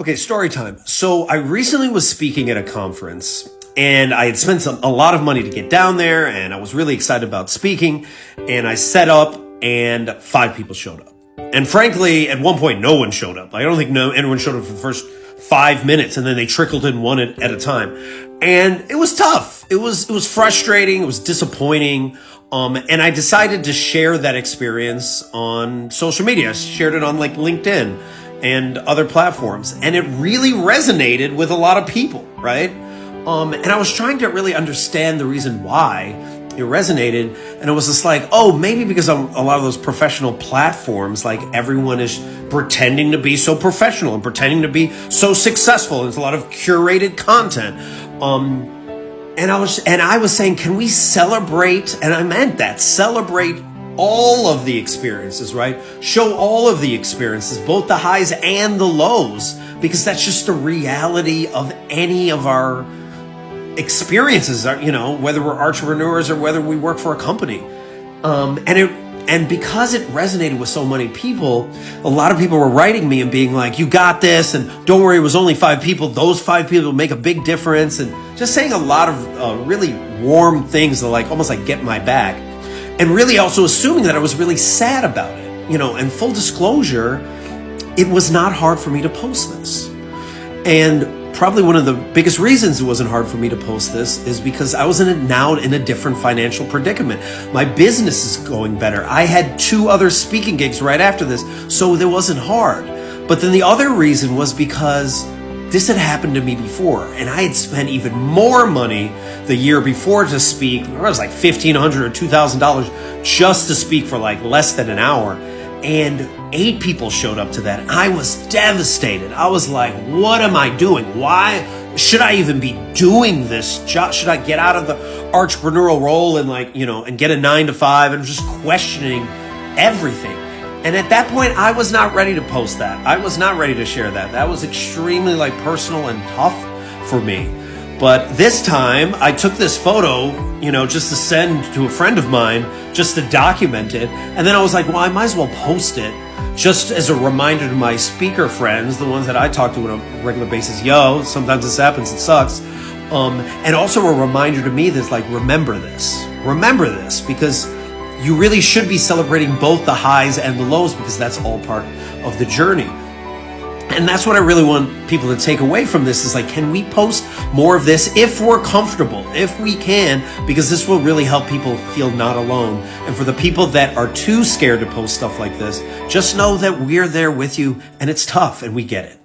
Okay, story time. So I recently was speaking at a conference and I had spent a lot of money to get down there and I was really excited about speaking and I set up and 5 people showed up. And frankly, at one point, no one showed up. I don't think anyone showed up for the first 5 minutes and then they trickled in one at a time. And it was tough. It was frustrating. It was disappointing. And I decided to share that experience on social media. I shared it on like LinkedIn and other platforms. And it really resonated with a lot of people, right? And I was trying to really understand the reason why it resonated. And it was just like, oh, maybe because on a lot of those professional platforms, like everyone is pretending to be so professional and pretending to be so successful. There's a lot of curated content. And I was saying, can we celebrate? And I meant that, celebrate all of the experiences, right? Show all of the experiences, both the highs and the lows, because that's just the reality of any of our experiences, whether we're entrepreneurs or whether we work for a company. And because it resonated with so many people, a lot of people were writing me and being like, you got this, and don't worry, it was only 5 people. Those 5 people make a big difference. And just saying a lot of really warm things that almost get my back. And really also assuming that I was really sad about it, and full disclosure, it was not hard for me to post this. And probably one of the biggest reasons it wasn't hard for me to post this is because I was now in a different financial predicament. My business is going better. I had 2 other speaking gigs right after this, so it wasn't hard. But then the other reason was because this had happened to me before, and I had spent even more money the year before to speak. It was like $1,500 or $2,000 just to speak for less than an hour. And 8 people showed up to that. I was devastated. I was like, what am I doing? Why should I even be doing this job? Should I get out of the entrepreneurial role and and get a 9 to 5? And just questioning everything. And at that point, I was not ready to post that. I was not ready to share that. That was extremely personal and tough for me. But this time I took this photo, just to send to a friend of mine, just to document it. And then I was like, well, I might as well post it just as a reminder to my speaker friends, the ones that I talk to on a regular basis. Yo, sometimes this happens, it sucks. And also a reminder to me that's remember this, because you really should be celebrating both the highs and the lows, because that's all part of the journey. And that's what I really want people to take away from this is can we post more of this if we're comfortable, if we can, because this will really help people feel not alone. And for the people that are too scared to post stuff like this, just know that we're there with you, and it's tough and we get it.